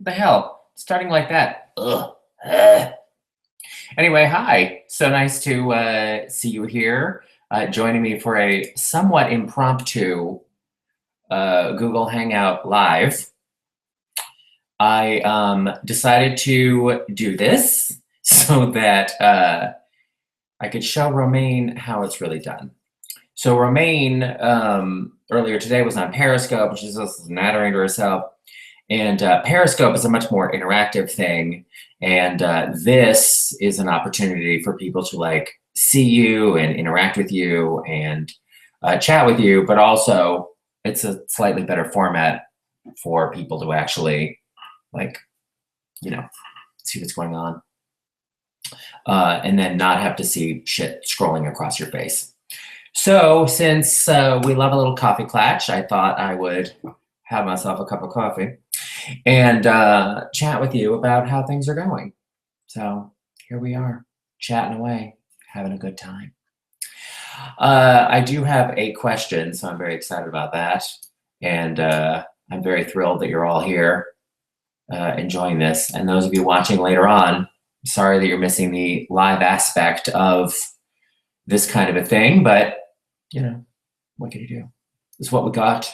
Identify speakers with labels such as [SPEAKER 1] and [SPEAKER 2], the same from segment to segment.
[SPEAKER 1] What the hell? Starting like that. Ugh. Ugh. Anyway, hi. So nice to see you here, joining me for a somewhat impromptu Google Hangout Live. I decided to do this so that I could show Romaine how it's really done. So Romaine earlier today was on Periscope, and she's just nattering to herself. And Periscope is a much more interactive thing. And this is an opportunity for people to like see you and interact with you and chat with you, but also it's a slightly better format for people to actually like, see what's going on. And then not have to see shit scrolling across your face. So since we love a little coffee klatsch, I thought I would have myself a cup of coffee and chat with you about how things are going. So here we are, chatting away, having a good time. I do have a question, so I'm very excited about that. And I'm very thrilled that you're all here enjoying this. And those of you watching later on, sorry that you're missing the live aspect of this kind of a thing, but what can you do? It's what we got.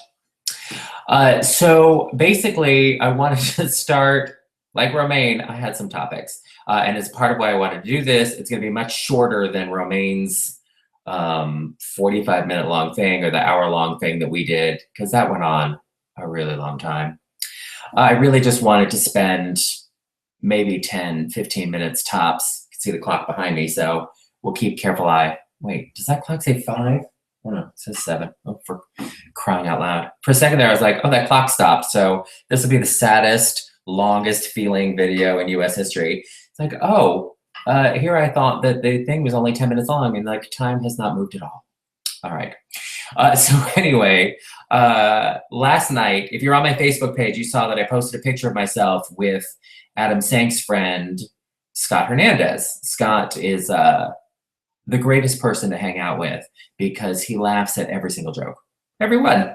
[SPEAKER 1] So basically, I wanted to start, like Romaine, I had some topics. And as part of why I wanted to do this, it's going to be much shorter than Romaine's 45-minute long thing or the hour-long thing that we did, because that went on a really long time. I really just wanted to spend maybe 10, 15 minutes tops. You can see the clock behind me, so we'll keep careful eye. Wait, does that clock say 5? Oh no, it says 7. Oh, for crying out loud. For a second there, I was like, oh, that clock stopped. So this will be the saddest, longest feeling video in US history. It's like, oh, here I thought that the thing was only 10 minutes long and like time has not moved at all. All right. So anyway, last night, if you're on my Facebook page, you saw that I posted a picture of myself with Adam Sank's friend, Scott Hernandez. Scott is the greatest person to hang out with because he laughs at every single joke, every one.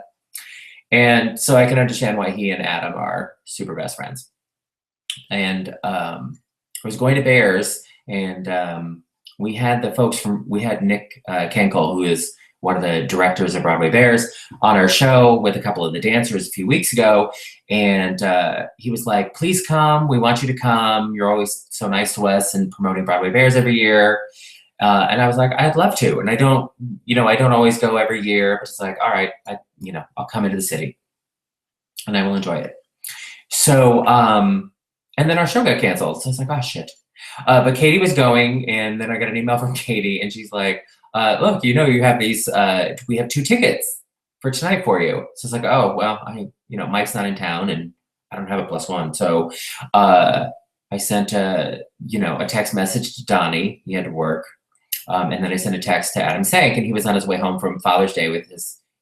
[SPEAKER 1] And so I can understand why he and Adam are super best friends. And I was going to Bares, and we had Nick Kenkel, who is one of the directors of Broadway Bares, on our show with a couple of the dancers a few weeks ago. And he was like, please come. We want you to come. You're always so nice to us and promoting Broadway Bares every year. And I was like, I'd love to. And I don't always go every year, but it's like, all right, I'll come into the city and I will enjoy it. So, and then our show got canceled. So I was like, oh shit. But Katie was going, and then I got an email from Katie, and she's like, look, you have these, we have 2 tickets for tonight for you. So it's like, oh, well, Mike's not in town and I don't have a +1. So I sent a text message to Donnie. He had to work. And then I sent a text to Adam Sank, and he was on his way home from Father's Day with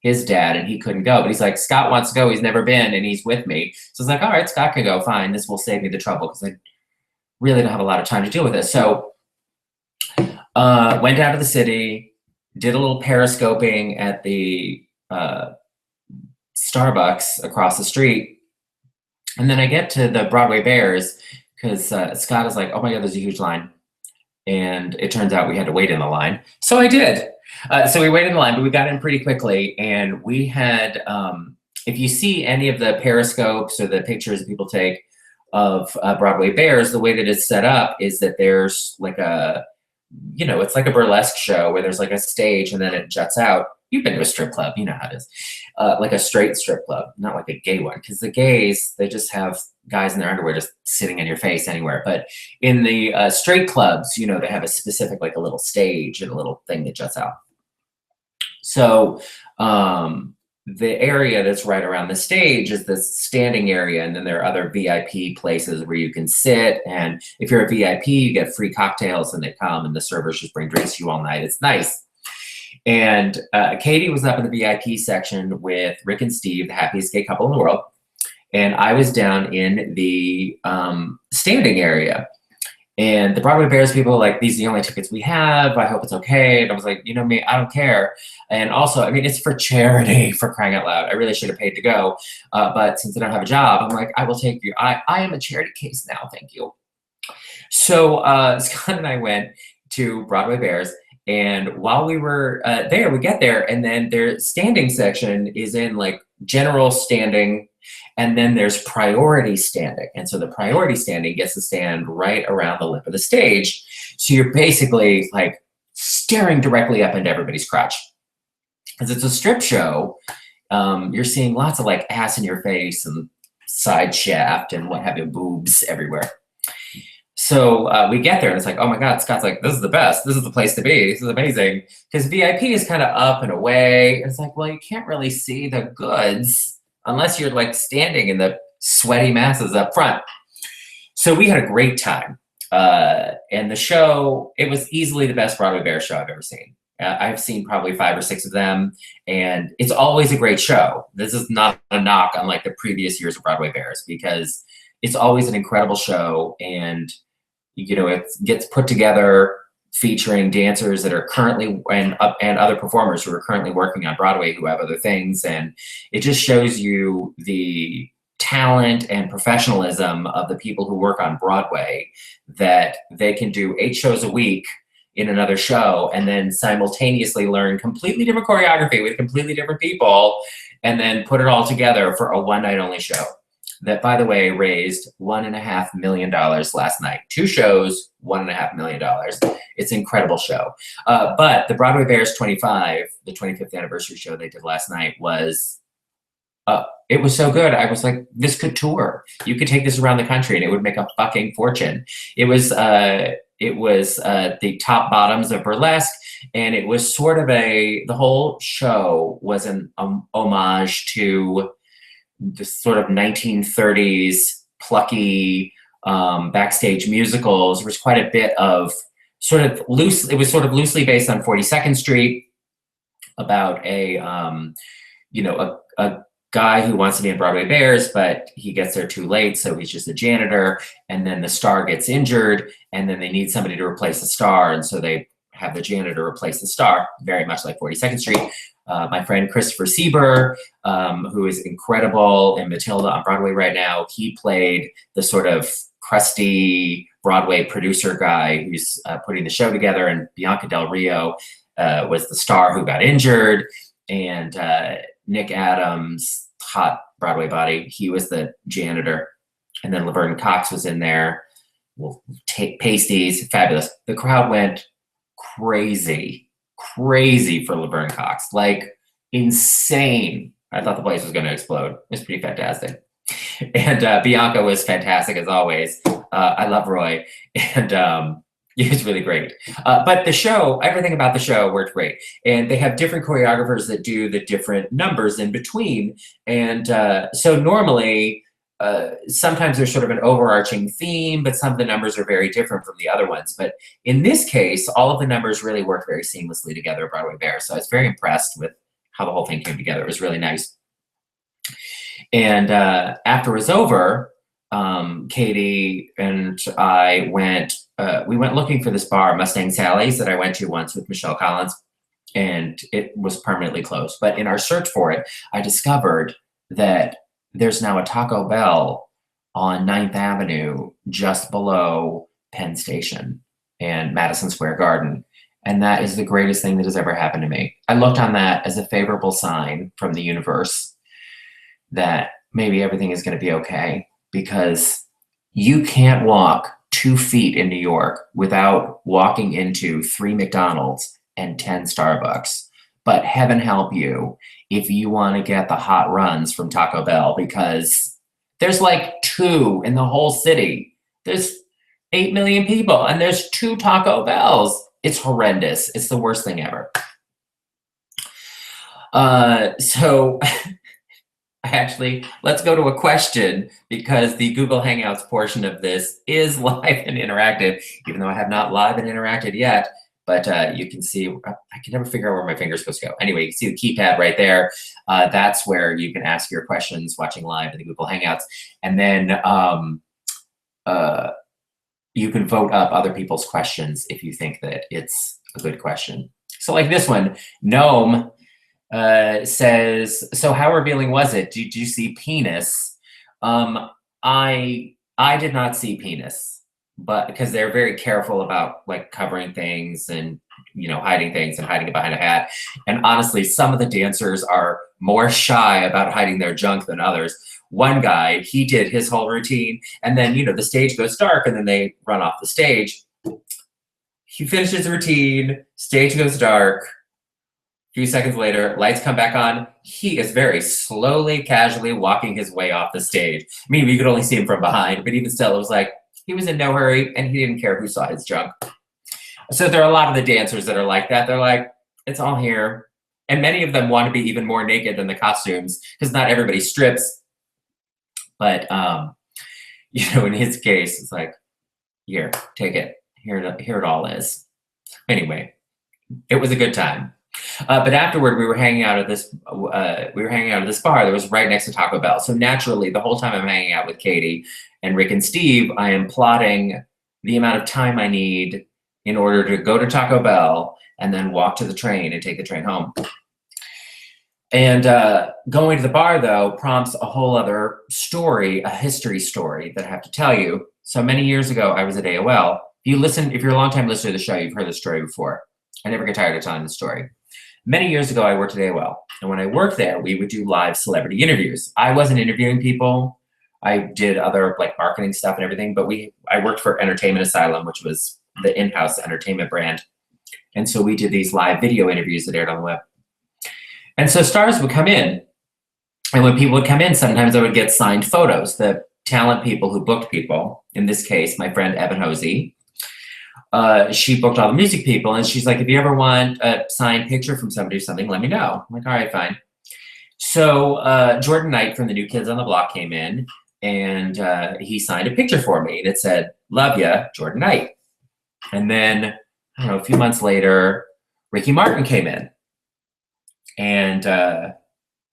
[SPEAKER 1] his dad, and he couldn't go. But he's like, Scott wants to go. He's never been, and he's with me. So it's like, all right, Scott can go. Fine. This will save me the trouble because I really don't have a lot of time to deal with this. So went down to the city, did a little periscoping at the Starbucks across the street. And then I get to the Broadway Bares because Scott is like, oh my God, there's a huge line. And it turns out we had to wait in the line. So I did. So we waited in the line, but we got in pretty quickly. And we had, if you see any of the periscopes or the pictures that people take of Broadway Bares, the way that it's set up is that there's like it's like a burlesque show where there's like a stage and then it juts out. You've been to a strip club, you know how it is. Like a straight strip club, not like a gay one. Because the gays, they just have guys in their underwear just sitting in your face anywhere. But in the straight clubs, they have a specific, like a little stage and a little thing that juts out. So the area that's right around the stage is the standing area. And then there are other VIP places where you can sit. And if you're a VIP, you get free cocktails and they come and the servers just bring drinks to you all night. It's nice. And Katie was up in the VIP section with Rick and Steve, the happiest gay couple in the world. And I was down in the standing area. And the Broadway Bares people were like, these are the only tickets we have. I hope it's okay. And I was like, you know me, I don't care. And also, I mean, it's for charity, for crying out loud. I really should have paid to go. But since I don't have a job, I'm like, I will take you. I am a charity case now. Thank you. So Scott and I went to Broadway Bares. And while we were there, we get there, and then their standing section is in like general standing, and then there's priority standing. And so the priority standing gets to stand right around the lip of the stage. So you're basically like staring directly up into everybody's crotch. Because it's a strip show, you're seeing lots of like ass in your face and side shaft and what have you, boobs everywhere. So we get there and it's like, oh my God, Scott's like, this is the best. This is the place to be. This is amazing. Because VIP is kind of up and away. It's like, well, you can't really see the goods unless you're like standing in the sweaty masses up front. So we had a great time. And the show, it was easily the best Broadway Bear show I've ever seen. I've seen probably 5 or 6 of them, and it's always a great show. This is not a knock on like the previous years of Broadway Bears, because it's always an incredible show. And you know, it gets put together featuring dancers that are currently and other performers who are currently working on Broadway who have other things, and it just shows you the talent and professionalism of the people who work on Broadway, that they can do 8 shows a week in another show and then simultaneously learn completely different choreography with completely different people and then put it all together for a one night only show. That, by the way, raised $1.5 million last night. 2 shows, $1.5 million. It's an incredible show. But the Broadway Bares 25, the 25th anniversary show they did last night was, it was so good. I was like, this could tour. You could take this around the country and it would make a fucking fortune. It was the top bottoms of burlesque, and it was sort of the whole show was an homage to the sort of 1930s plucky backstage musicals. There was quite a bit of sort of loose. It was sort of loosely based on 42nd Street, about a guy who wants to be in Broadway Bears, but he gets there too late, so he's just a janitor. And then the star gets injured, and then they need somebody to replace the star, and so they have the janitor replace the star, very much like 42nd Street. My friend Christopher Sieber, who is incredible in Matilda on Broadway right now, he played the sort of crusty Broadway producer guy who's putting the show together, and Bianca Del Rio was the star who got injured, and Nick Adams, hot Broadway body, he was the janitor, and then Laverne Cox was in there. Well, pasties, fabulous. The crowd went crazy for Laverne Cox, like insane. I thought the place was going to explode. It was pretty fantastic. And Bianca was fantastic as always. I love Roy, and it was really great. But the show, everything about the show worked great. And they have different choreographers that do the different numbers in between. And so normally, sometimes there's sort of an overarching theme, but some of the numbers are very different from the other ones. But in this case, all of the numbers really work very seamlessly together at Broadway Bears. So I was very impressed with how the whole thing came together. It was really nice. And after it was over, Katie and I went looking for this bar, Mustang Sally's, that I went to once with Michelle Collins, and it was permanently closed. But in our search for it, I discovered that there's now a Taco Bell on 9th Avenue, just below Penn Station and Madison Square Garden. And that is the greatest thing that has ever happened to me. I looked on that as a favorable sign from the universe that maybe everything is going to be okay, because you can't walk 2 feet in New York without walking into 3 McDonald's and 10 Starbucks. But heaven help you if you want to get the hot runs from Taco Bell, because there's like 2 in the whole city. There's 8 million people and there's 2 Taco Bells. It's horrendous. It's the worst thing ever. So actually, let's go to a question, because the Google Hangouts portion of this is live and interactive, even though I have not live and interacted yet. But you can see, I can never figure out where my finger's supposed to go. Anyway, you can see the keypad right there. That's where you can ask your questions watching live in the Google Hangouts. And then you can vote up other people's questions if you think that it's a good question. So like this one, Gnome says, so how revealing was it? Did you see penis? I did not see penis, but because they're very careful about like covering things and hiding things and hiding it behind a hat. And honestly, some of the dancers are more shy about hiding their junk than others. One guy, he did his whole routine, and then the stage goes dark, and then they run off the stage. He finishes the routine, stage goes dark. A few seconds later, lights come back on. He is very slowly, casually walking his way off the stage. I mean, you could only see him from behind, but even still, it was like he was in no hurry and he didn't care who saw his junk. So there are a lot of the dancers that are like that. They're like, it's all here. And many of them want to be even more naked than the costumes because not everybody strips. But, in his case, it's like, here, take it. Here it all is. Anyway, it was a good time. But afterward, we were hanging out at this bar that was right next to Taco Bell. So naturally, the whole time I'm hanging out with Katie and Rick and Steve, I am plotting the amount of time I need in order to go to Taco Bell and then walk to the train and take the train home. And going to the bar, though, prompts a whole other story, a history story that I have to tell you. So many years ago, I was at AOL. If you're a long-time listener to the show, you've heard the story before. I never get tired of telling the story. Many years ago, I worked at AOL. And when I worked there, we would do live celebrity interviews. I wasn't interviewing people. I did other marketing stuff and everything, but I worked for Entertainment Asylum, which was the in-house entertainment brand. And so we did these live video interviews that aired on the web. And so stars would come in. And when people would come in, sometimes I would get signed photos. The talent people who booked people, in this case, my friend Evan Hosey, she booked all the music people, and she's like, if you ever want a signed picture from somebody or something, let me know. I'm like, all right, fine. So Jordan Knight from the New Kids on the Block came in, and he signed a picture for me, and it said, love ya, Jordan Knight. And then, I don't know, a few months later, Ricky Martin came in. And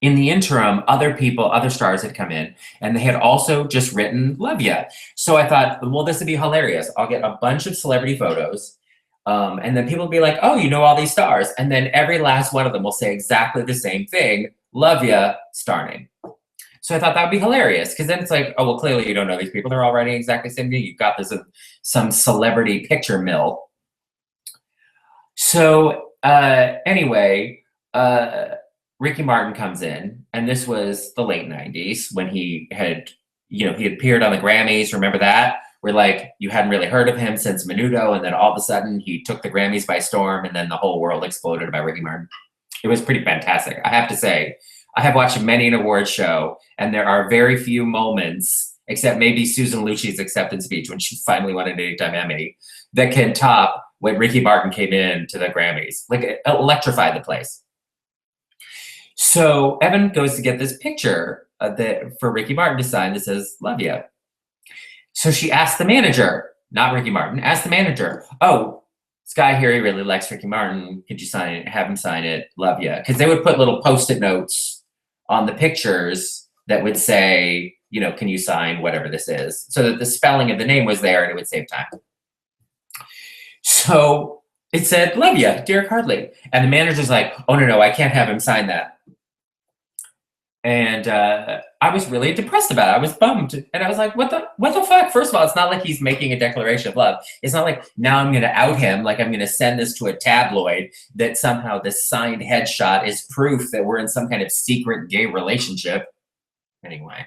[SPEAKER 1] in the interim, other stars had come in, and they had also just written love ya. So I thought, well, this would be hilarious. I'll get a bunch of celebrity photos, and then people will be like, oh, you know all these stars. And then every last one of them will say exactly the same thing, love ya, star name. So I thought that would be hilarious, because then it's like, oh, well, clearly you don't know these people. They're all writing exactly the same thing. You've got this some celebrity picture mill. So anyway, Ricky Martin comes in, and this was the late 90s when he had appeared on the Grammys. Remember that? Where you hadn't really heard of him since Menudo, and then all of a sudden he took the Grammys by storm, and then the whole world exploded about Ricky Martin. It was pretty fantastic. I have to say, I have watched many an award show, and there are very few moments, except maybe Susan Lucci's acceptance speech when she finally won an Anytime Emmy, that can top when Ricky Martin came in to the Grammys. It electrified the place. So Evan goes to get this picture for Ricky Martin to sign that says, love ya. So she asked the manager, not Ricky Martin, asked the manager, oh, this guy here, he really likes Ricky Martin. Could you sign it, have him sign it, love ya? Because they would put little Post-it notes on the pictures that would say, can you sign whatever this is? So that the spelling of the name was there and it would save time. So it said, love ya, Derek Hartley. And the manager's like, oh, no, I can't have him sign that. And I was really depressed about it. I was bummed. And I was like, what the fuck? First of all, it's not like he's making a declaration of love. It's not like now I'm going to out him. Like I'm going to send this to a tabloid that somehow this signed headshot is proof that we're in some kind of secret gay relationship. Anyway,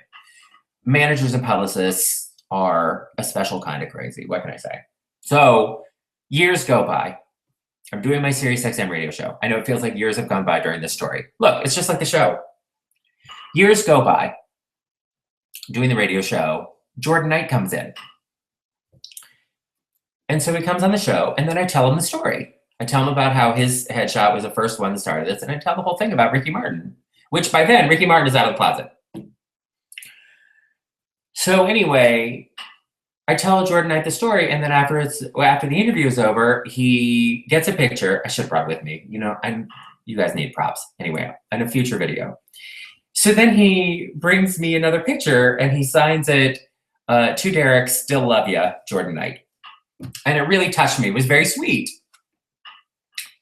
[SPEAKER 1] managers and publicists are a special kind of crazy. What can I say? So years go by. I'm doing my SiriusXM radio show. I know it feels like years have gone by during this story. Look, it's just like the show. Years go by, doing the radio show, Jordan Knight comes in. And so he comes on the show, and then I tell him the story. I tell him about how his headshot was the first one that started this, and I tell the whole thing about Ricky Martin, which by then, Ricky Martin is out of the closet. So anyway, I tell Jordan Knight the story, and then after the interview is over, he gets a picture. I should have brought it with me. You guys need props. Anyway, in a future video. So then he brings me another picture and he signs it to Derek, still love ya, Jordan Knight. And it really touched me. It was very sweet.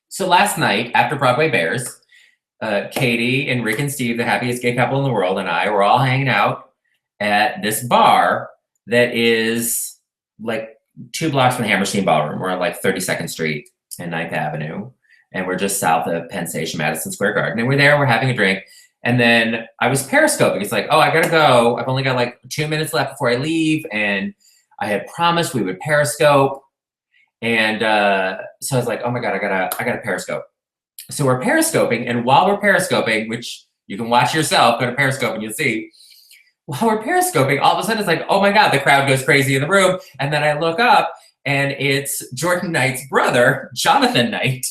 [SPEAKER 1] So last night, after Broadway Bares, Katie and Rick and Steve, the happiest gay couple in the world, and I were all hanging out at this bar that is like 2 blocks from the Hammerstein Ballroom. We're on like 32nd Street and 9th Avenue. And we're just south of Penn Station, Madison Square Garden. And we're there, we're having a drink. And then I was periscoping. It's like, oh, I gotta go. I've only got like 2 minutes left before I leave. And I had promised we would periscope. And so I was like, oh my God, I gotta periscope. So we're periscoping. And while we're periscoping, which you can watch yourself, go to Periscope and you'll see. While we're periscoping, all of a sudden it's like, oh my God, the crowd goes crazy in the room. And then I look up and it's Jordan Knight's brother, Jonathan Knight,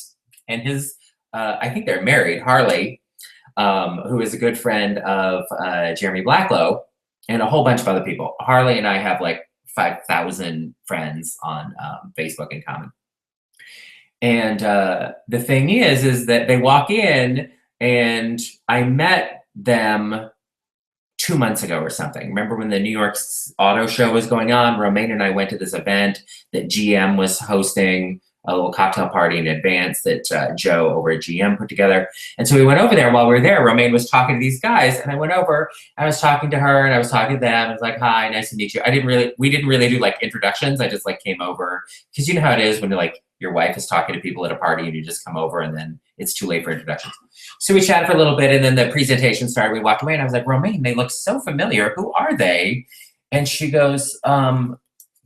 [SPEAKER 1] and his, I think they're married, Hartley, who is a good friend of Jeremy Blacklow and a whole bunch of other people. Hartley and I have like 5,000 friends on Facebook in common. And the thing is that they walk in and I met them 2 months ago or something. Remember when the New York Auto Show was going on? Romaine and I went to this event that GM was hosting, a little cocktail party in advance that Joe over at GM put together. And so we went over there. And while we were there, Romaine was talking to these guys, and I went over. I was talking to her, and I was talking to them. I was like, "Hi, nice to meet you." We didn't really do like introductions. I just like came over because you know how it is when like your wife is talking to people at a party, and you just come over, and then it's too late for introductions. So we chatted for a little bit, and then the presentation started. We walked away, and I was like, "Romaine, they look so familiar. Who are they?" And she goes,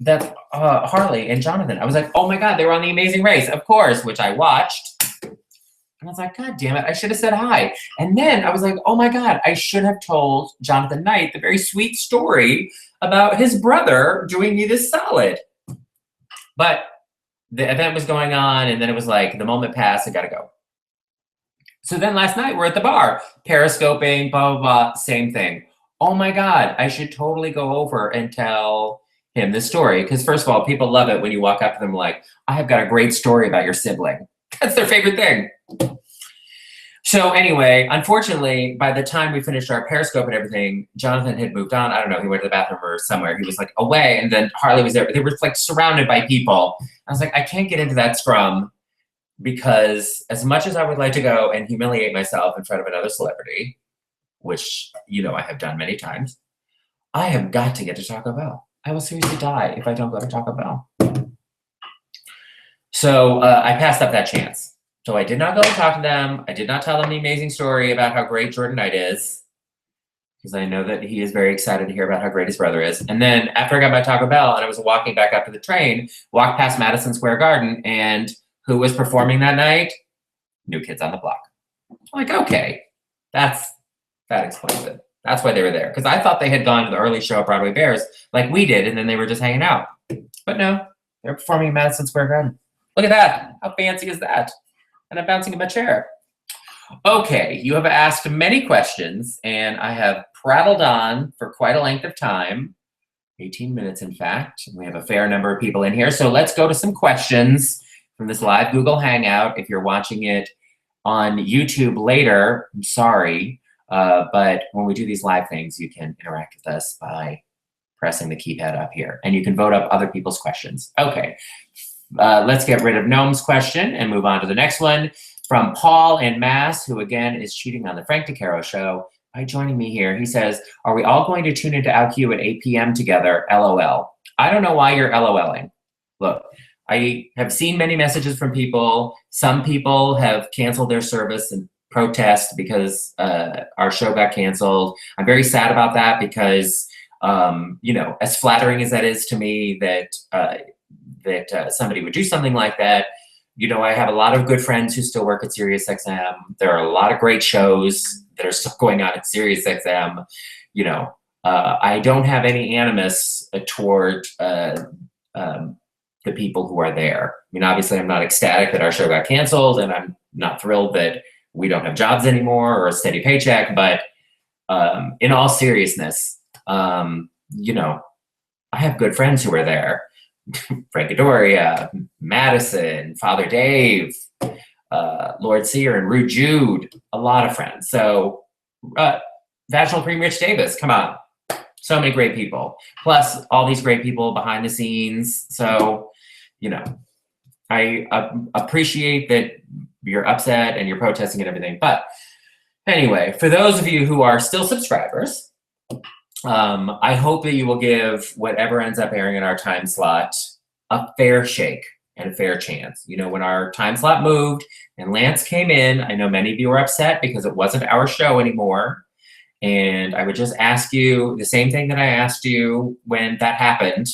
[SPEAKER 1] "That's Hartley and Jonathan." I was like, oh my God, they were on The Amazing Race, of course, which I watched. And I was like, God damn it, I should have said hi. And then I was like, oh my God, I should have told Jonathan Knight the very sweet story about his brother doing me this solid. But the event was going on, and then it was like, the moment passed, I gotta go. So then last night, we're at the bar, periscoping, blah, blah, blah, same thing. Oh my God, I should totally go over and tell him this story. Because first of all, people love it when you walk up to them like, I have got a great story about your sibling. That's their favorite thing. So anyway, unfortunately, by the time we finished our periscope and everything, Jonathan had moved on. I don't know, he went to the bathroom or somewhere. He was like away, and then Hartley was there. They were like surrounded by people. I was like, I can't get into that scrum because as much as I would like to go and humiliate myself in front of another celebrity, which, you know, I have done many times, I have got to get to Taco Bell. I will seriously die if I don't go to Taco Bell. So I passed up that chance. So I did not go and talk to them. I did not tell them the amazing story about how great Jordan Knight is, because I know that he is very excited to hear about how great his brother is. And then after I got my Taco Bell and I was walking back up to the train, walked past Madison Square Garden, and who was performing that night? New Kids on the Block. I'm like, okay, that explains it. That's why they were there. Because I thought they had gone to the early show at Broadway Bares like we did, and then they were just hanging out. But no, they're performing in Madison Square Garden. Look at that. How fancy is that? And I'm bouncing in my chair. Okay, you have asked many questions, and I have prattled on for quite a length of time. 18 minutes, in fact. We have a fair number of people in here. So let's go to some questions from this live Google Hangout. If you're watching it on YouTube later, I'm sorry. But when we do these live things, you can interact with us by pressing the keypad up here. And you can vote up other people's questions. Okay, let's get rid of Noam's question and move on to the next one. From Paul in Mass, who again is cheating on the Frank DeCaro show by joining me here. He says, are we all going to tune into OutQ at 8 p.m. together? LOL. I don't know why you're LOLing. Look, I have seen many messages from people. Some people have canceled their service and protest because our show got canceled. I'm very sad about that because, you know, as flattering as that is to me that somebody would do something like that, you know, I have a lot of good friends who still work at SiriusXM. There are a lot of great shows that are still going on at SiriusXM. You know, I don't have any animus toward the people who are there. I mean, obviously, I'm not ecstatic that our show got canceled, and I'm not thrilled that we don't have jobs anymore or a steady paycheck. But in all seriousness, you know, I have good friends who are there. Frank Adoria, Madison, Father Dave, Lord Sear, and Rude Jude, a lot of friends. So Vaginal Cream Rich Davis, come on. So many great people. Plus all these great people behind the scenes. So, you know, I appreciate that you're upset and you're protesting and everything. But anyway, for those of you who are still subscribers, I hope that you will give whatever ends up airing in our time slot a fair shake and a fair chance. You know, when our time slot moved and Lance came in, I know many of you were upset because it wasn't our show anymore. And I would just ask you the same thing that I asked you when that happened,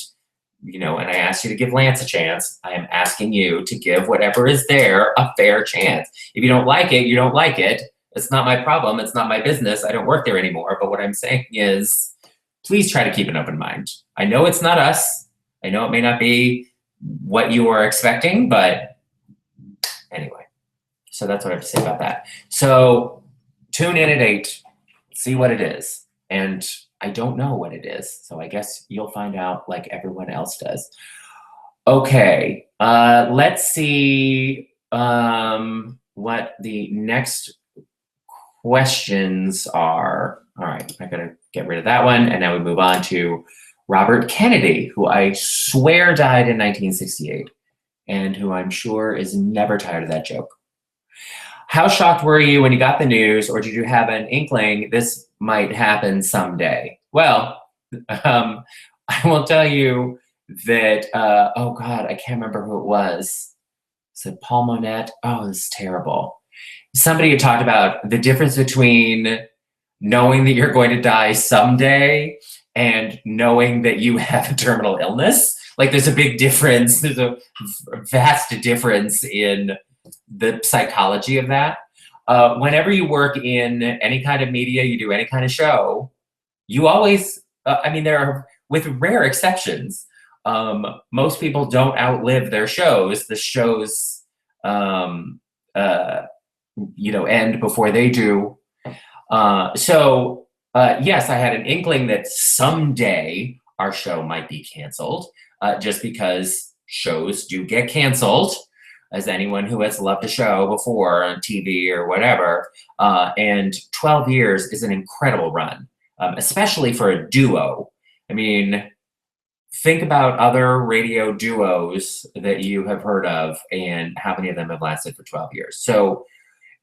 [SPEAKER 1] you know, and I asked you to give Lance a chance. I am asking you to give whatever is there a fair chance. If you don't like it, you don't like it. It's not my problem. It's not my business. I don't work there anymore. But what I'm saying is, please try to keep an open mind. I know it's not us. I know it may not be what you are expecting, but anyway. So that's what I have to say about that. So tune in at 8, see what it is. And I don't know what it is. So I guess you'll find out like everyone else does. Okay, let's see what the next questions are. All right, I gotta get rid of that one. And now we move on to Robert Kennedy, who I swear died in 1968 and who I'm sure is never tired of that joke. How shocked were you when you got the news, or did you have an inkling this might happen someday? Well, I will tell you that, oh God, I can't remember who it was. Is it Paul Monette? Oh, this is terrible. Somebody had talked about the difference between knowing that you're going to die someday and knowing that you have a terminal illness. Like there's a big difference. There's a vast difference in the psychology of that. Whenever you work in any kind of media, you do any kind of show, you always, I mean, there are, with rare exceptions, most people don't outlive their shows. The shows, you know, end before they do. Yes, I had an inkling that someday our show might be canceled, just because shows do get canceled, as anyone who has loved a show before on TV or whatever. And 12 years is an incredible run, especially for a duo. I mean, think about other radio duos that you have heard of and how many of them have lasted for 12 years. So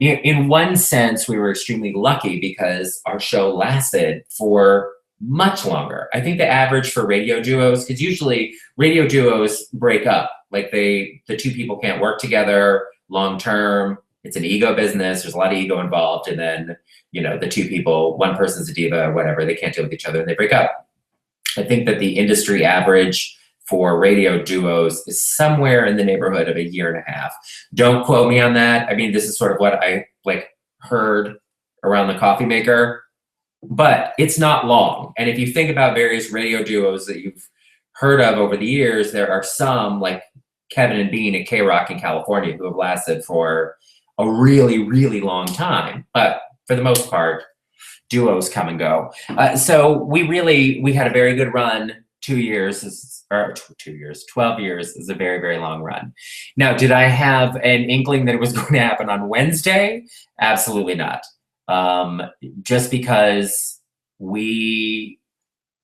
[SPEAKER 1] in one sense, we were extremely lucky because our show lasted for much longer. I think the average for radio duos, because usually radio duos break up, like the two people can't work together long term. It's an ego business. There's a lot of ego involved. And then, you know, the two people, one person's a diva or whatever, they can't deal with each other and they break up. I think that the industry average for radio duos is somewhere in the neighborhood of 1.5 years. Don't quote me on that. I mean, this is sort of what I like heard around the coffee maker, but it's not long. And if you think about various radio duos that you've heard of over the years, there are some like Kevin and Bean at K-Rock in California who have lasted for a really, really long time. But for the most part, duos come and go. So we had a very good run. 2 years, 12 years is a very, very long run. Now, did I have an inkling that it was going to happen on Wednesday? Absolutely not. Just because we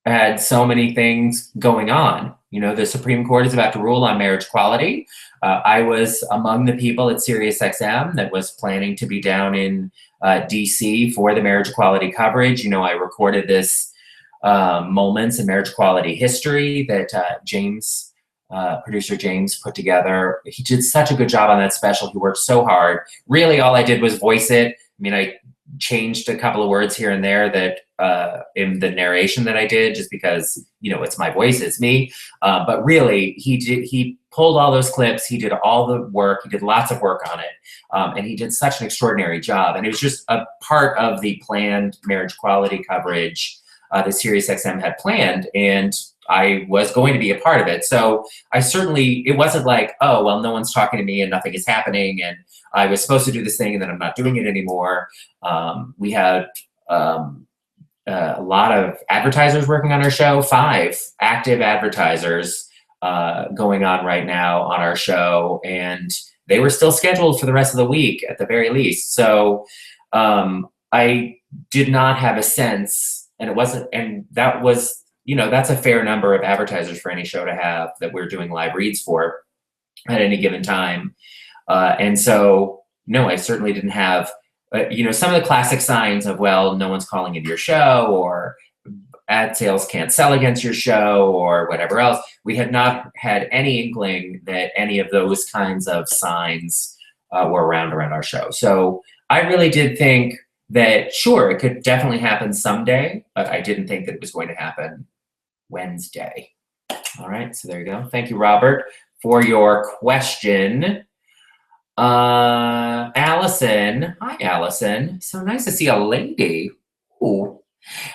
[SPEAKER 1] had so many things going on. You know, the Supreme Court is about to rule on marriage equality. I was among the people at SiriusXM that was planning to be down in DC for the marriage equality coverage. You know, I recorded this moments in marriage equality history that producer James put together. He did such a good job on that special. He worked so hard. Really, all I did was voice it. I mean, I changed a couple of words here and there that in the narration that I did, just because, you know, it's my voice, it's me. But really, he pulled all those clips. He did all the work. He did lots of work on it. And he did such an extraordinary job. And it was just a part of the planned marriage equality coverage that SiriusXM had planned, and I was going to be a part of it. So it wasn't like, oh, well, no one's talking to me and nothing is happening, and I was supposed to do this thing and then I'm not doing it anymore. We had a lot of advertisers working on our show, 5 active advertisers going on right now on our show, and they were still scheduled for the rest of the week at the very least. So I did not have a sense. And that was, you know, that's a fair number of advertisers for any show to have that we're doing live reads for. at any given time. And so, no, I certainly didn't have, some of the classic signs of, well, no one's calling into your show, or ad sales can't sell against your show, or whatever else. We had not had any inkling that any of those kinds of signs were around our show. So I really did think that, sure, it could definitely happen someday, but I didn't think that it was going to happen Wednesday. All right, so there you go. Thank you, Robert, for your question. Allison, hi, Allison. So nice to see a lady. Ooh.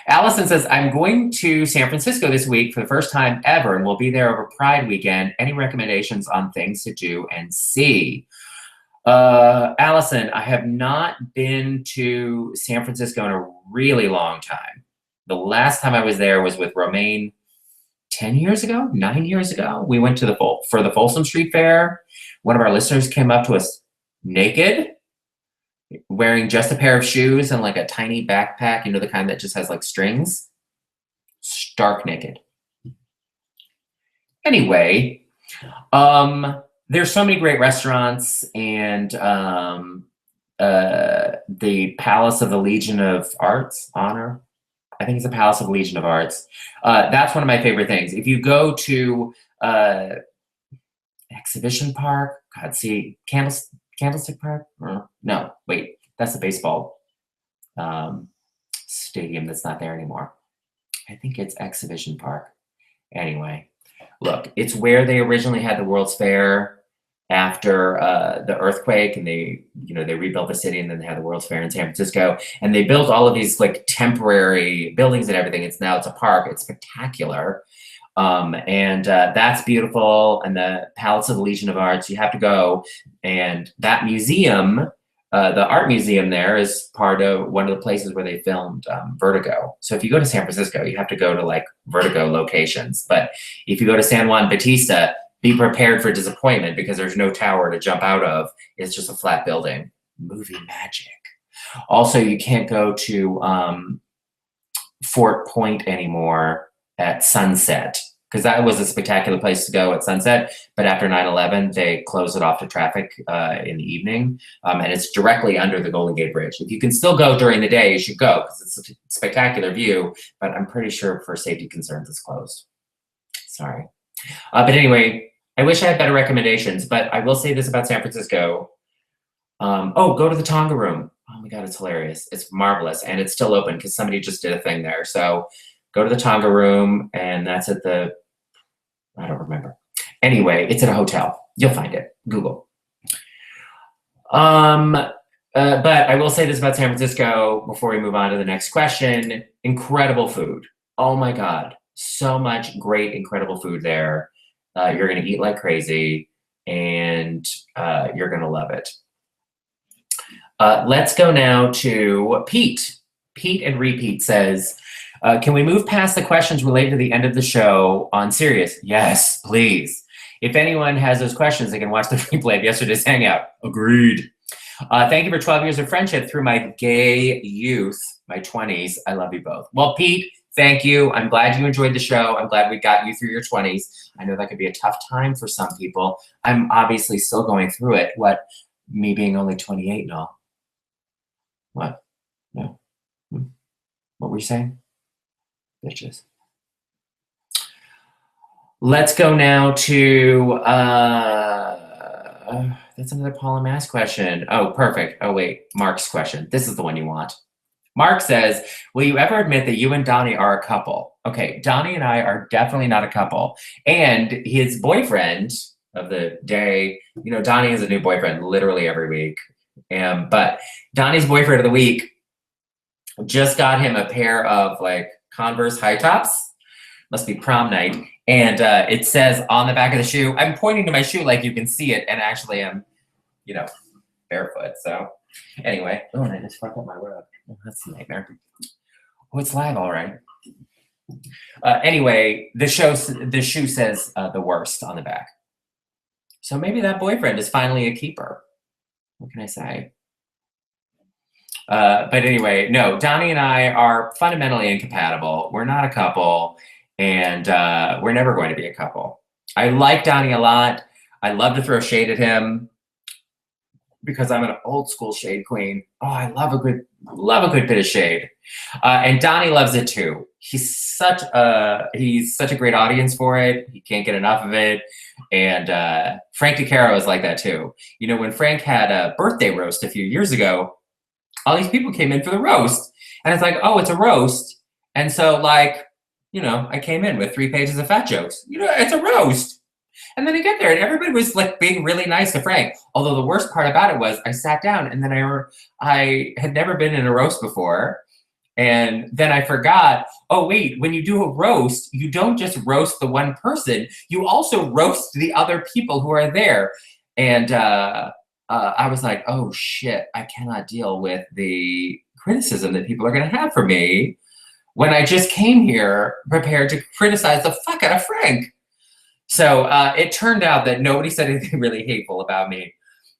[SPEAKER 1] Allison says, I'm going to San Francisco this week for the first time ever, and we'll be there over Pride weekend. Any recommendations on things to do and see? Allison, I have not been to San Francisco in a really long time. The last time I was there was with Romaine 10 years ago, 9 years ago. We went to for the Folsom Street Fair. One of our listeners came up to us naked, wearing just a pair of shoes and like a tiny backpack, the kind that just has like strings. Stark naked. Anyway, there's so many great restaurants, and the Palace of the Legion of Arts, Honor. I think it's the Palace of the Legion of Arts. That's one of my favorite things. If you go to Exhibition Park, Candlestick Park? No, wait, that's the baseball stadium that's not there anymore. I think it's Exhibition Park. Anyway, look, it's where they originally had the World's Fair after the earthquake, and they rebuilt the city, and then they had the World's Fair in San Francisco, and they built all of these like temporary buildings and everything. It's a park. It's spectacular. And that's beautiful. And the Palace of the Legion of Arts, you have to go. And that museum, the art museum there, is part of one of the places where they filmed Vertigo. So if you go to San Francisco, you have to go to like Vertigo locations. But if you go to San Juan Bautista, be prepared for disappointment, because there's no tower to jump out of. It's just a flat building. Movie magic. Also, you can't go to Fort Point anymore at sunset, because that was a spectacular place to go at sunset. But after 9/11, they closed it off to traffic in the evening. And it's directly under the Golden Gate Bridge. If you can still go during the day, you should go, because it's a spectacular view. But I'm pretty sure for safety concerns, it's closed. Sorry. But anyway, I wish I had better recommendations, but I will say this about San Francisco. Go to the Tonga Room. Oh my God, it's hilarious. It's marvelous. And it's still open because somebody just did a thing there. So go to the Tonga Room, and that's at I don't remember. Anyway, it's at a hotel. You'll find it. Google. But I will say this about San Francisco before we move on to the next question. Incredible food. Oh my God. So much great, incredible food there. You're going to eat like crazy, and you're going to love it. Let's go now to Pete. Pete and Repeat says, can we move past the questions related to the end of the show on Sirius? Yes, please. If anyone has those questions, they can watch the replay of yesterday's Hangout. Agreed. Thank you for 12 years of friendship through my gay youth, my 20s. I love you both. Well, Pete, thank you. I'm glad you enjoyed the show. I'm glad we got you through your 20s. I know that could be a tough time for some people. I'm obviously still going through it. What, me being only 28 and all? What? No. What were you saying? Bitches. Let's go now to, that's another Paula Mass question. Oh, perfect. Oh, wait, Mark's question. This is the one you want. Mark says, will you ever admit that you and Donnie are a couple? Okay, Donnie and I are definitely not a couple. And his boyfriend of the day, Donnie has a new boyfriend literally every week. But Donnie's boyfriend of the week just got him a pair of like Converse high tops. Must be prom night. And it says on the back of the shoe, I'm pointing to my shoe like you can see it, and actually I'm, barefoot. So anyway, and I just fucked up my rug. Oh, that's a nightmare. Oh, it's live, all right. Anyway, the shoe says the worst on the back. So maybe that boyfriend is finally a keeper. What can I say? But anyway, no, Donnie and I are fundamentally incompatible. We're not a couple, and we're never going to be a couple. I like Donnie a lot. I love to throw shade at him because I'm an old school shade queen. Oh, I love a good bit of shade. And Donnie loves it too. He's such a great audience for it. He can't get enough of it. And Frank DeCaro is like that too. You know, when Frank had a birthday roast a few years ago, all these people came in for the roast. And it's like, oh, it's a roast. And so like, you know, I came in with 3 pages of fat jokes. You know, it's a roast. And then I get there and everybody was like being really nice to Frank. Although the worst part about it was I sat down and then I had never been in a roast before. And then I forgot, oh wait, when you do a roast, you don't just roast the one person, you also roast the other people who are there. And I was like, oh shit, I cannot deal with the criticism that people are gonna have for me when I just came here prepared to criticize the fuck out of Frank. So it turned out that nobody said anything really hateful about me.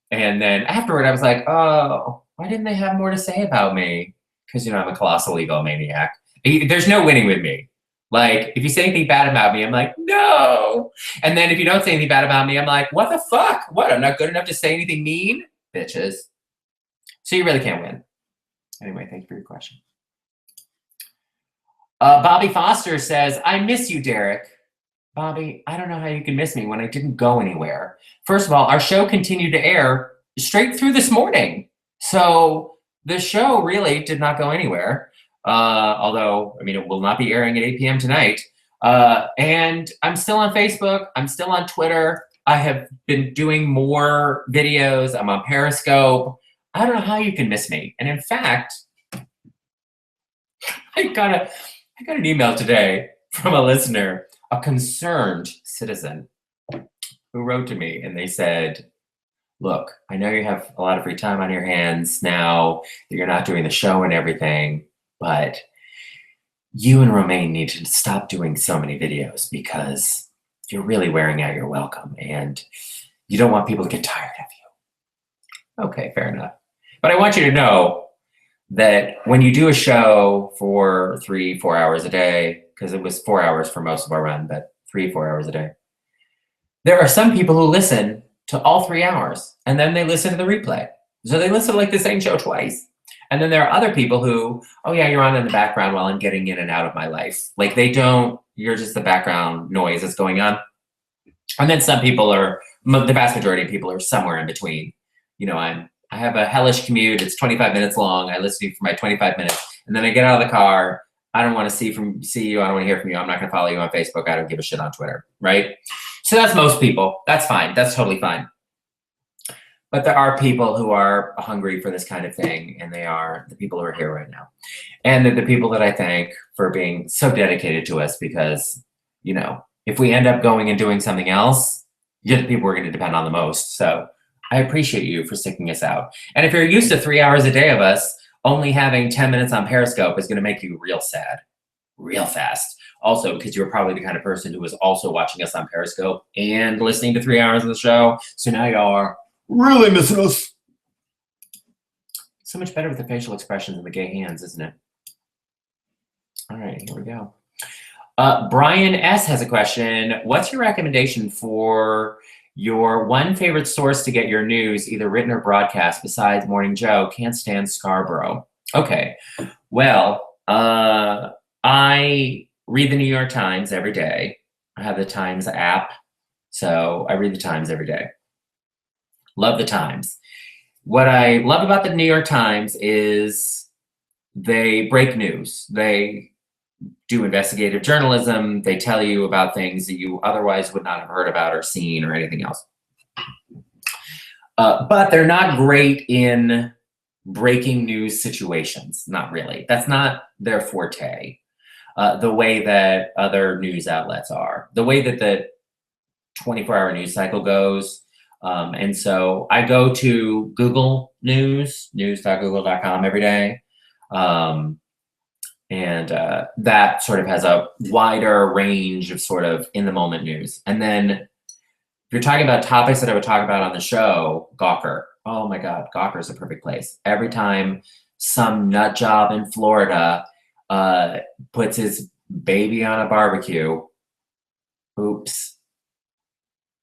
[SPEAKER 1] And then afterward, I was like, oh, why didn't they have more to say about me? Because, you know, I'm a colossal egomaniac. There's no winning with me. Like, if you say anything bad about me, I'm like, no. And then if you don't say anything bad about me, I'm like, what the fuck? What? I'm not good enough to say anything mean? Bitches. So you really can't win. Anyway, thank you for your question. Bobby Foster says, I miss you, Derek. Bobby, I don't know how you can miss me when I didn't go anywhere. First of all, our show continued to air straight through this morning. So the show really did not go anywhere. Although, I mean, it will not be airing at 8 p.m. tonight. And I'm still on Facebook. I'm still on Twitter. I have been doing more videos. I'm on Periscope. I don't know how you can miss me. And in fact, I got an email today from a listener, a concerned citizen, who wrote to me and they said, look, I know you have a lot of free time on your hands now that you're not doing the show and everything, but you and Romaine need to stop doing so many videos because you're really wearing out your welcome and you don't want people to get tired of you. Okay, fair enough. But I want you to know that when you do a show for 3-4 hours a day, because it was 4 hours for most of our run, but 3-4 hours a day, there are some people who listen to all 3 hours and then they listen to the replay. So they listen to like the same show twice. And then there are other people who, oh yeah, you're on in the background while I'm getting in and out of my life. Like you're just the background noise that's going on. And then some people the vast majority of people are somewhere in between. You know, I have a hellish commute. It's 25 minutes long. I listen to you for my 25 minutes. And then I get out of the car. I don't want to see you. I don't want to hear from you. I'm not going to follow you on Facebook. I don't give a shit on Twitter, right? So that's most people. That's fine. That's totally fine. But there are people who are hungry for this kind of thing, and they are the people who are here right now. And they're the people that I thank for being so dedicated to us because, you know, if we end up going and doing something else, you're the people we're going to depend on the most. So I appreciate you for sticking us out. And if you're used to 3 hours a day of us, only having 10 minutes on Periscope is going to make you real sad, real fast. Also, because you're probably the kind of person who was also watching us on Periscope and listening to 3 hours of the show. So now y'all are really missing us. So much better with the facial expressions and the gay hands, isn't it? All right, here we go. Brian S. has a question. What's your recommendation for your one favorite source to get your news, either written or broadcast, besides Morning Joe? Can't stand Scarborough. Okay, well, I read the New York Times every day. I have the Times app, so I read the Times every day. Love the Times. What I love about the New York Times is they break news. They do investigative journalism. They tell you about things that you otherwise would not have heard about or seen or anything else. But they're not great in breaking news situations. Not really. That's not their forte. The way that other news outlets are. The way that the 24-hour news cycle goes. And so I go to Google News, news.google.com every day. And that sort of has a wider range of sort of in-the-moment news. And then if you're talking about topics that I would talk about on the show, Gawker. Oh my God, Gawker is a perfect place. Every time some nut job in Florida puts his baby on a barbecue, oops,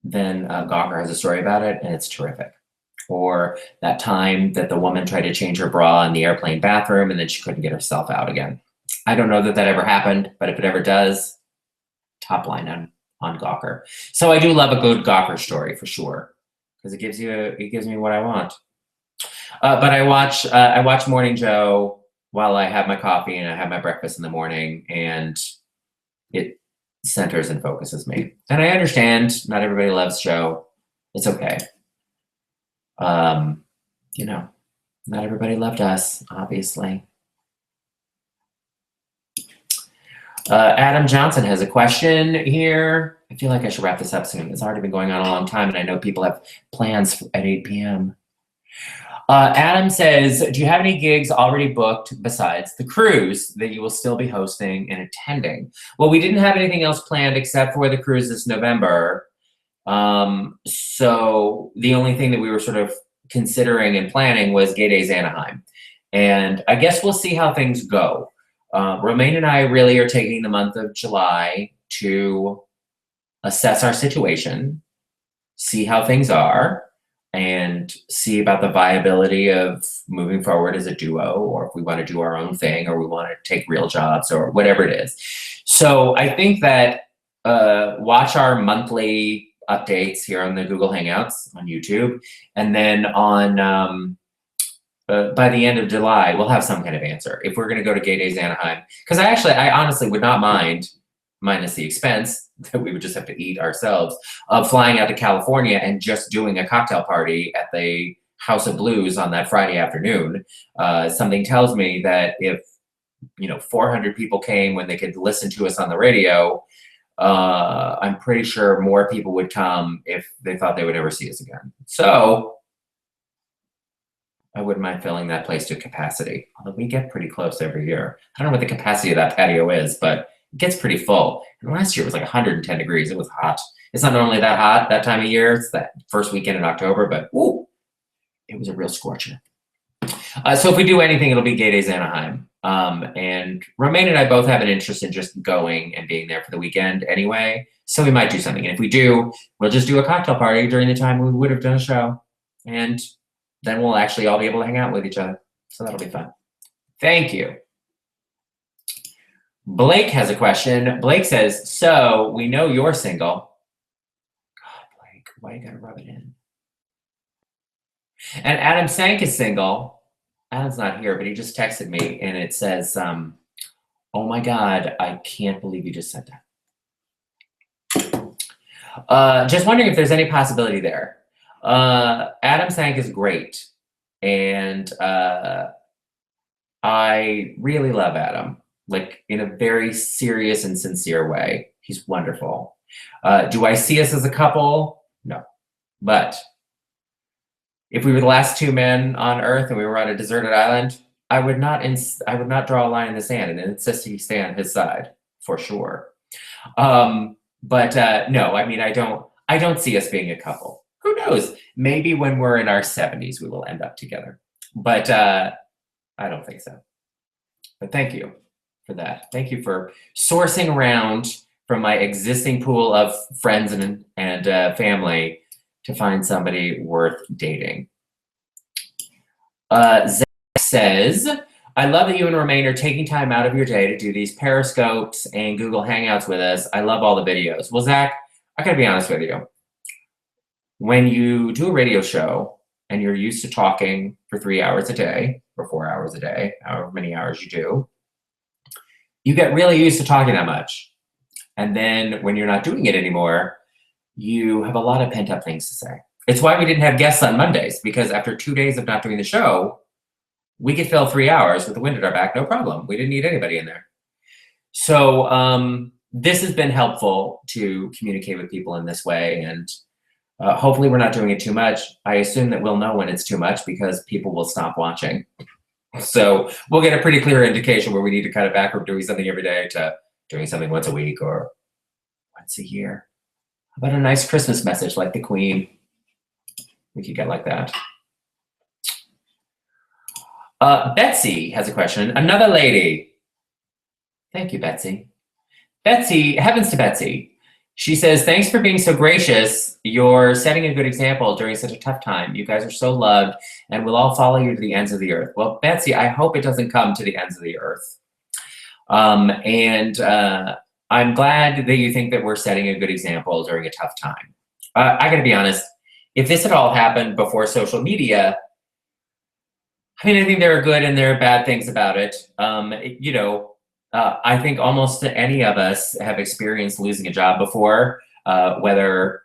[SPEAKER 1] then Gawker has a story about it, and it's terrific. Or that time that the woman tried to change her bra in the airplane bathroom, and then she couldn't get herself out again. I don't know that that ever happened, but if it ever does, top line on Gawker. So I do love a good Gawker story for sure, because it gives me what I want. But I watch Morning Joe while I have my coffee and I have my breakfast in the morning, and it centers and focuses me. And I understand not everybody loves Joe. It's okay. You know, not everybody loved us, obviously. Adam Johnson has a question here. I feel like I should wrap this up soon. It's already been going on a long time, and I know people have plans at 8 p.m. Adam says, do you have any gigs already booked besides the cruise that you will still be hosting and attending? Well, we didn't have anything else planned except for the cruise this November. So the only thing that we were sort of considering and planning was Gay Days Anaheim. And I guess we'll see how things go. Romaine and I really are taking the month of July to assess our situation, see how things are, and see about the viability of moving forward as a duo, or if we want to do our own thing, or we want to take real jobs, or whatever it is. So I think that watch our monthly updates here on the Google Hangouts on YouTube, and then on by the end of July, we'll have some kind of answer if we're going to go to Gay Days Anaheim. Because I honestly would not mind, minus the expense that we would just have to eat ourselves, of flying out to California and just doing a cocktail party at the House of Blues on that Friday afternoon. Something tells me that if 400 people came when they could listen to us on the radio, I'm pretty sure more people would come if they thought they would never see us again. So I wouldn't mind filling that place to capacity, although we get pretty close every year. I don't know what the capacity of that patio is, but it gets pretty full. And last year it was like 110 degrees. It was hot. It's not normally that hot that time of year. It's that first weekend in October, but ooh, it was a real scorcher. So if we do anything, it'll be Gay Days Anaheim. And Romaine and I both have an interest in just going and being there for the weekend anyway. So we might do something. And if we do, we'll just do a cocktail party during the time we would have done a show. And then we'll actually all be able to hang out with each other. So that'll be fun. Thank you. Blake has a question. Blake says, so we know you're single. God, Blake, why you gotta rub it in? And Adam Sank is single. Adam's not here, but he just texted me and it says, oh my God, I can't believe you just said that. Just wondering if there's any possibility there. Adam Sank is great. And I really love Adam, like in a very serious and sincere way. He's wonderful. Do I see us as a couple? No. But if we were the last two men on Earth and we were on a deserted island, I would not draw a line in the sand and insist he stay on his side for sure. But no, I mean, I don't see us being a couple. Who knows? Maybe when we're in our 70s, we will end up together. But I don't think so. But thank you for that. Thank you for sourcing around from my existing pool of friends and family to find somebody worth dating. Zach says, I love that you and Romaine are taking time out of your day to do these Periscopes and Google Hangouts with us. I love all the videos. Well, Zach, I gotta be honest with you. When you do a radio show and you're used to talking for 3 hours a day or 4 hours a day, however many hours you do, you get really used to talking that much. And then when you're not doing it anymore, you have a lot of pent up things to say. It's why we didn't have guests on Mondays, because after 2 days of not doing the show, we could fill 3 hours with the wind at our back, no problem. We didn't need anybody in there. So this has been helpful to communicate with people in this way, and hopefully we're not doing it too much. I assume that we'll know when it's too much because people will stop watching. So we'll get a pretty clear indication where we need to cut it back from doing something every day to doing something once a week or once a year. How about a nice Christmas message like the Queen? We could get like that. Betsy has a question. Another lady. Thank you, Betsy. Betsy, heavens to Betsy. She says, thanks for being so gracious. You're setting a good example during such a tough time. You guys are so loved and we'll all follow you to the ends of the earth. Well, Betsy, I hope it doesn't come to the ends of the earth. I'm glad that you think that we're setting a good example during a tough time. I gotta be honest, if this had all happened before social media, I mean, I think there are good and there are bad things about it. I think almost any of us have experienced losing a job before, whether,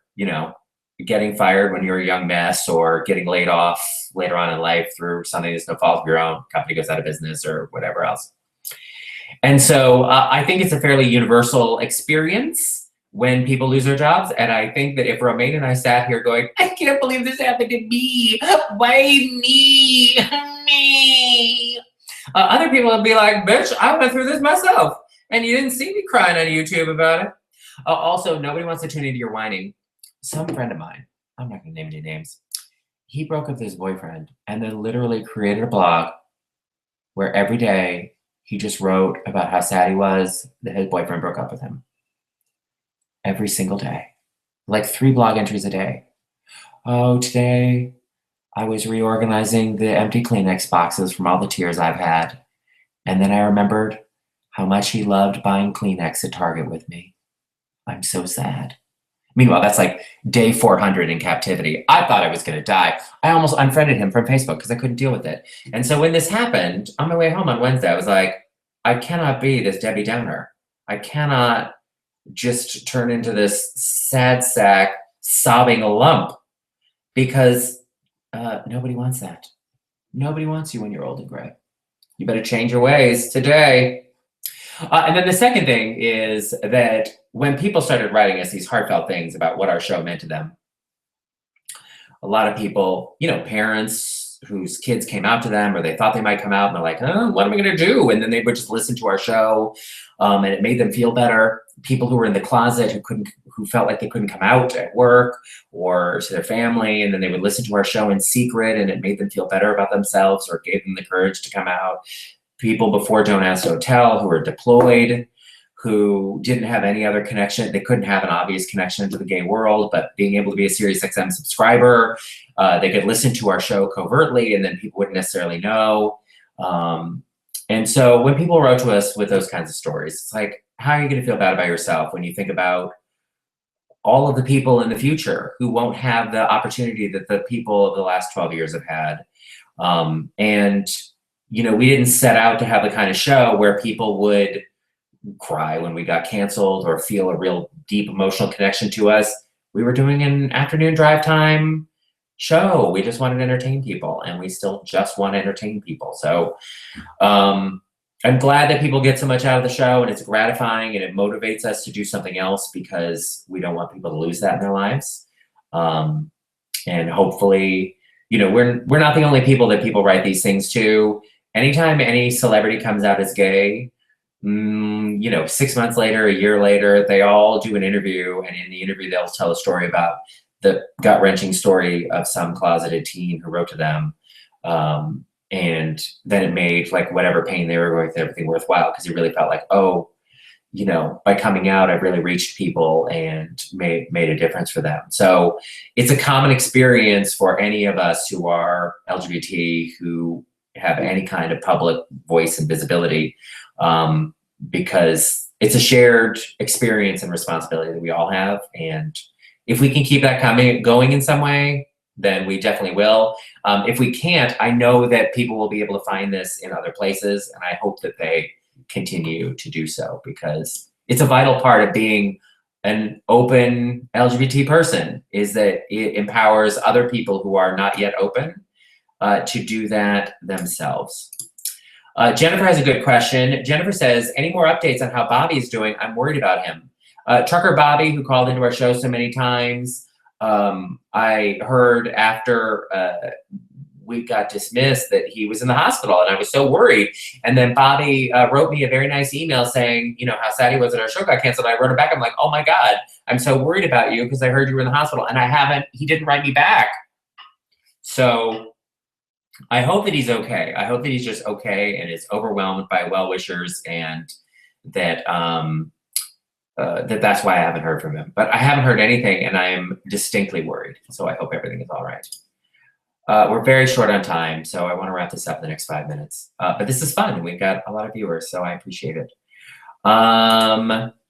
[SPEAKER 1] getting fired when you're a young mess or getting laid off later on in life through something that's no fault of your own, company goes out of business or whatever else. And so I think it's a fairly universal experience when people lose their jobs. And I think that if Romaine and I sat here going, I can't believe this happened to me. Why me? Me. Other people would be like, bitch, I went through this myself. And you didn't see me crying on YouTube about it. Also, nobody wants to tune into your whining. Some friend of mine, I'm not going to name any names, he broke up with his boyfriend and then literally created a blog where every day he just wrote about how sad he was that his boyfriend broke up with him. Every single day. Like 3 blog entries a day. Oh, today I was reorganizing the empty Kleenex boxes from all the tears I've had. And then I remembered how much he loved buying Kleenex at Target with me. I'm so sad. Meanwhile, that's like day 400 in captivity. I thought I was going to die. I almost unfriended him from Facebook because I couldn't deal with it. And so when this happened, on my way home on Wednesday, I was like, I cannot be this Debbie Downer. I cannot just turn into this sad sack, sobbing lump, because nobody wants that. Nobody wants you when you're old and gray. You better change your ways today. And then the second thing is that when people started writing us these heartfelt things about what our show meant to them, a lot of people, parents whose kids came out to them or they thought they might come out and they're like, oh, what am I going to do? And then they would just listen to our show and it made them feel better. People who were in the closet who felt like they couldn't come out at work or to their family, and then they would listen to our show in secret and it made them feel better about themselves or gave them the courage to come out. People before Don't Ask, Don't Tell who were deployed, who didn't have any other connection. They couldn't have an obvious connection to the gay world, but being able to be a SiriusXM subscriber, they could listen to our show covertly and then people wouldn't necessarily know. And so when people wrote to us with those kinds of stories, it's like, how are you going to feel bad about yourself when you think about all of the people in the future who won't have the opportunity that the people of the last 12 years have had? We didn't set out to have the kind of show where people would cry when we got canceled or feel a real deep emotional connection to us. We were doing an afternoon drive time show. We just wanted to entertain people, and we still just want to entertain people. So I'm glad that people get so much out of the show, and it's gratifying and it motivates us to do something else because we don't want people to lose that in their lives. And hopefully, we're not the only people that people write these things to. Anytime any celebrity comes out as gay, 6 months later, a year later, they all do an interview, and in the interview, they'll tell a story about the gut-wrenching story of some closeted teen who wrote to them. And then it made like whatever pain they were going through, everything worthwhile, because he really felt like, by coming out, I've really reached people and made a difference for them. So it's a common experience for any of us who are LGBT, who have any kind of public voice and visibility, because it's a shared experience and responsibility that we all have. And if we can keep that going in some way, then we definitely will. If we can't, I know that people will be able to find this in other places, and I hope that they continue to do so, because it's a vital part of being an open LGBT person, is that it empowers other people who are not yet open to do that themselves. Jennifer has a good question. Jennifer says, any more updates on how Bobby is doing? I'm worried about him. Trucker Bobby, who called into our show so many times, I heard after we got dismissed that he was in the hospital, and I was so worried. And then Bobby wrote me a very nice email saying, how sad he was that our show got canceled. I wrote him back. I'm like, oh my God, I'm so worried about you because I heard you were in the hospital, and he didn't write me back. So I hope that he's okay. I hope that he's just okay and is overwhelmed by well-wishers, and that that's why I haven't heard from him. But I haven't heard anything, and I am distinctly worried. So I hope everything is all right. We're very short on time, so I want to wrap this up in the next 5 minutes. But this is fun. We've got a lot of viewers, so I appreciate it.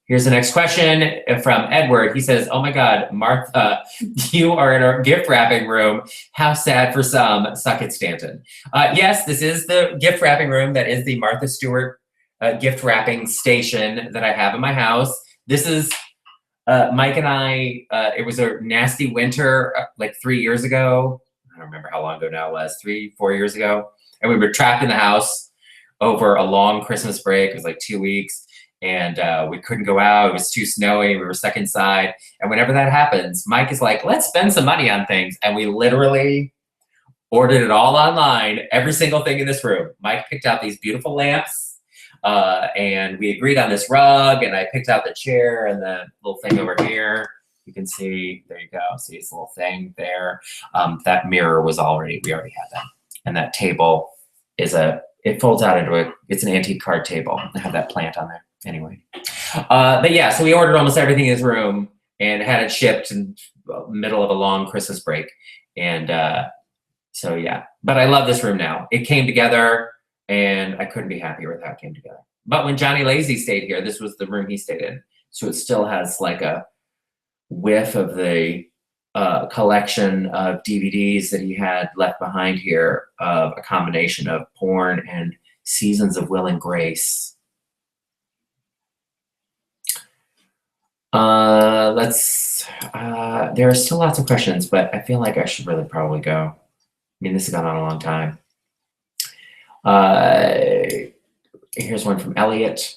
[SPEAKER 1] Here's the next question from Edward. He says, "Oh my God, Martha, you are in our gift wrapping room. How sad for some. Suck it, Stanton." Yes, this is the gift wrapping room. That is the Martha Stewart gift wrapping station that I have in my house. This is Mike and I. It was a nasty winter like 3 years ago. I don't remember how long ago now it was, 3-4 years ago. And we were trapped in the house over a long Christmas break. It was like 2 weeks. And we couldn't go out. It was too snowy. We were stuck inside. And whenever that happens, Mike is like, let's spend some money on things. And we literally ordered it all online, every single thing in this room. Mike picked out these beautiful lamps. And we agreed on this rug. And I picked out the chair and the little thing over here. You can see, there you go. See this little thing there. That mirror was we already had that. And that table is it folds out into it's an antique card table. I have that plant on there. Anyway, but yeah, so we ordered almost everything in his room and had it shipped in the middle of a long Christmas break. And so yeah, but I love this room now. It came together and I couldn't be happier with how it came together. But when Johnny Lazy stayed here, this was the room he stayed in. So it still has like a whiff of the collection of DVDs that he had left behind here, of a combination of porn and Seasons of Will and Grace. There are still lots of questions, but I feel like I should really probably go. I mean, this has gone on a long time. Here's one from Elliot.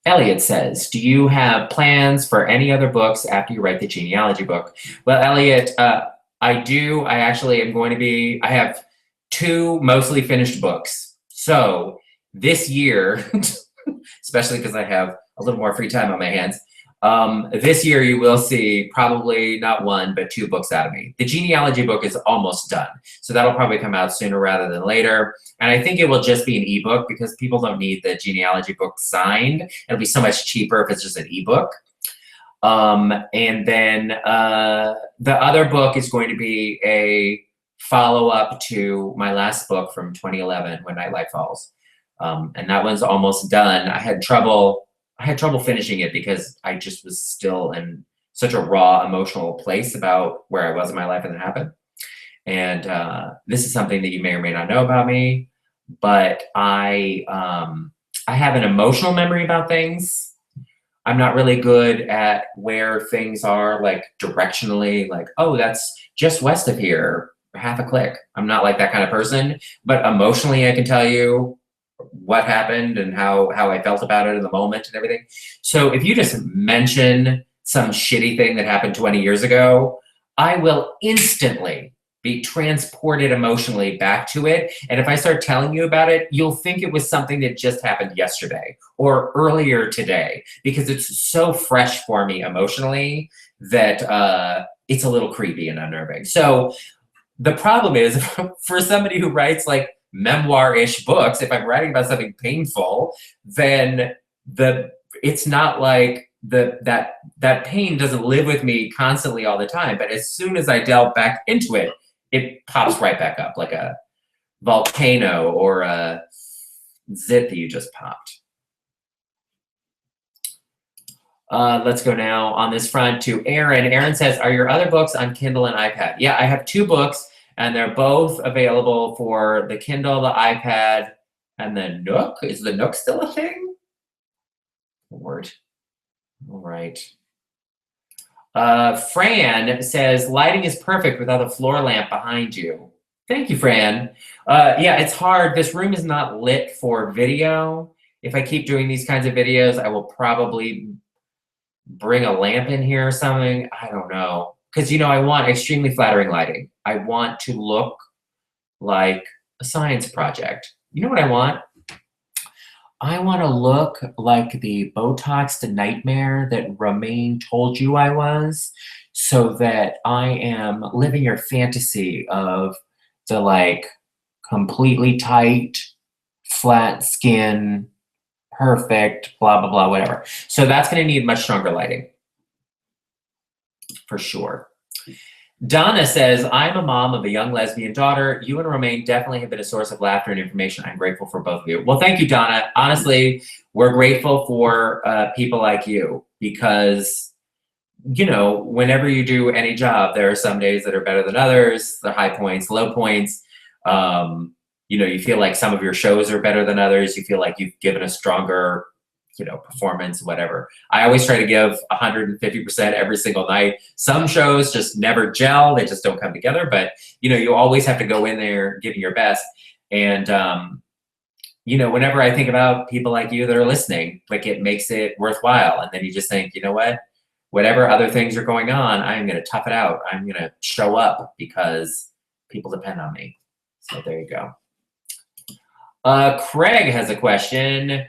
[SPEAKER 1] Elliot says, "Do you have plans for any other books after you write the genealogy book?" Well, Elliot, I do. I actually am going to be, I have 2 mostly finished books. So this year, especially because I have a little more free time on my hands, this year you will see probably not 1, but 2 books out of me. The genealogy book is almost done. So that'll probably come out sooner rather than later. And I think it will just be an ebook because people don't need the genealogy book signed. It'll be so much cheaper if it's just an ebook. And then the other book is going to be a follow-up to my last book from 2011, When Nightlight Falls. And that one's almost done. I had trouble finishing it because I just was still in such a raw emotional place about where I was in my life when it happened. And this is something that you may or may not know about me, but I have an emotional memory about things. I'm not really good at where things are, like directionally, like, oh, that's just west of here, half a click. I'm not like that kind of person, but emotionally I can tell you what happened and how I felt about it in the moment and everything. So if you just mention some shitty thing that happened 20 years ago, I will instantly be transported emotionally back to it. And if I start telling you about it, you'll think it was something that just happened yesterday or earlier today, because it's so fresh for me emotionally that it's a little creepy and unnerving. So the problem is, for somebody who writes like memoir-ish books, if I'm writing about something painful, then it's not like that pain doesn't live with me constantly all the time. But as soon as I delve back into it, it pops right back up like a volcano or a zit that you just popped. Let's go now on this front to Aaron. Aaron says, "Are your other books on Kindle and iPad?" Yeah, I have 2 books, and they're both available for the Kindle, the iPad, and the Nook. Is the Nook still a thing? Word. All right. Fran says, "Lighting is perfect without a floor lamp behind you." Thank you, Fran. Yeah, it's hard. This room is not lit for video. If I keep doing these kinds of videos, I will probably bring a lamp in here or something. I don't know. Because, I want extremely flattering lighting. I want to look like a science project. You know what I want? I want to look like the Botoxed nightmare that Romaine told you I was, so that I am living your fantasy of the completely tight, flat skin, perfect, blah, blah, blah, whatever. So that's going to need much stronger lighting for sure. Donna says, I'm a mom of a young lesbian daughter. You and Romaine definitely have been a source of laughter and information. I'm grateful for both of you. Well, thank you, Donna. Honestly, we're grateful for people like you because, you know, whenever you do any job, there are some days that are better than others. There are high points, low points. You know, you feel like some of your shows are better than others. You feel like you've given a stronger, you know, performance, whatever. I always try to give 150% every single night. Some shows just never gel. They just don't come together. But, you know, you always have to go in there giving your best. And, you know, whenever I think about people like you that are listening, like it makes it worthwhile. And then you just think, you know what? Whatever other things are going on, I'm going to tough it out. I'm going to show up because people depend on me. So there you go. Craig has a question.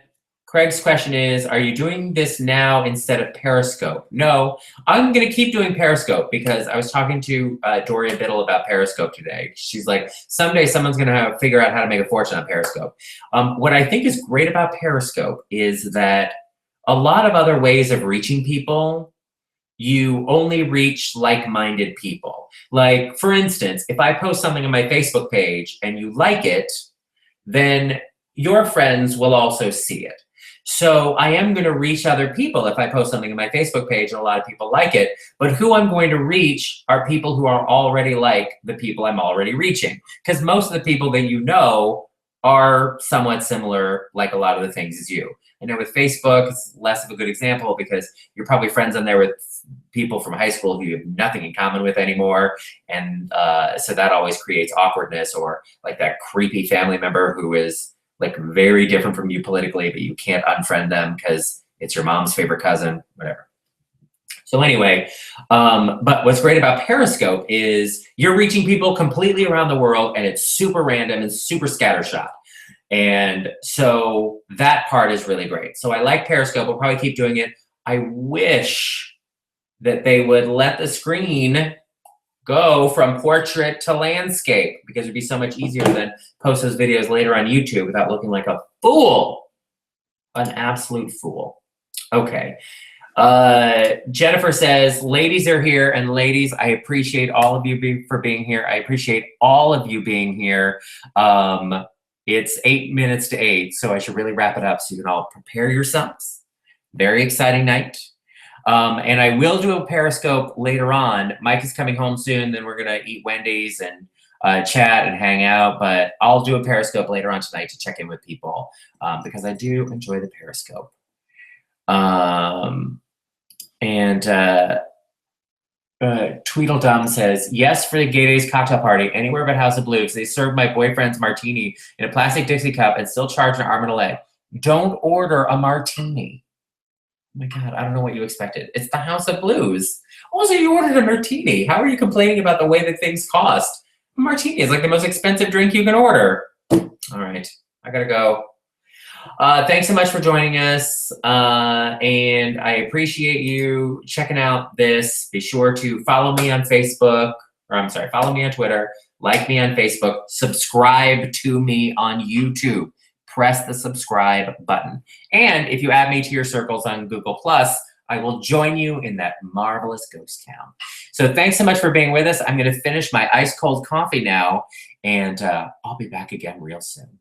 [SPEAKER 1] Craig's question is, are you doing this now instead of Periscope? No, I'm going to keep doing Periscope because I was talking to Doria Biddle about Periscope today. She's like, someday someone's going to figure out how to make a fortune on Periscope. What I think is great about Periscope is that a lot of other ways of reaching people, you only reach like-minded people. Like, for instance, if I post something on my Facebook page and you like it, then your friends will also see it. So I am going to reach other people if I post something on my Facebook page and a lot of people like it. But who I'm going to reach are people who are already like the people I'm already reaching. Because most of the people that you know are somewhat similar, like a lot of the things as you. I know with Facebook, it's less of a good example because you're probably friends on there with people from high school who you have nothing in common with anymore. And so that always creates awkwardness, or like that creepy family member who is like very different from you politically, but you can't unfriend them because it's your mom's favorite cousin, whatever. So anyway, but what's great about Periscope is you're reaching people completely around the world, and it's super random and super scattershot. And so that part is really great. So I like Periscope. We'll probably keep doing it. I wish that they would let the screen go from portrait to landscape, because it'd be so much easier than post those videos later on YouTube without looking like a fool, an absolute fool. Okay. Jennifer says, ladies are here, and ladies, I appreciate all of you for being here. I appreciate all of you being here. It's 8 minutes to 8, so I should really wrap it up so you can all prepare yourselves. Very exciting night. And I will do a Periscope later on. Mike is coming home soon, then we're gonna eat Wendy's and chat and hang out, but I'll do a Periscope later on tonight to check in with people because I do enjoy the Periscope. Tweedledum says, yes, for the Gay Days cocktail party, anywhere but House of Blues. They served my boyfriend's martini in a plastic Dixie cup and still charge an arm and a leg. Don't order a martini. Oh my God, I don't know what you expected. It's the House of Blues. Also, you ordered a martini. How are you complaining about the way that things cost? A martini is like the most expensive drink you can order. All right, I gotta go. Thanks so much for joining us. And I appreciate you checking out this. Be sure to follow me on Facebook, or I'm sorry, follow me on Twitter, like me on Facebook, subscribe to me on YouTube. Press the subscribe button. And if you add me to your circles on Google+, I will join you in that marvelous ghost town. So thanks so much for being with us. I'm going to finish my ice cold coffee now, and I'll be back again real soon.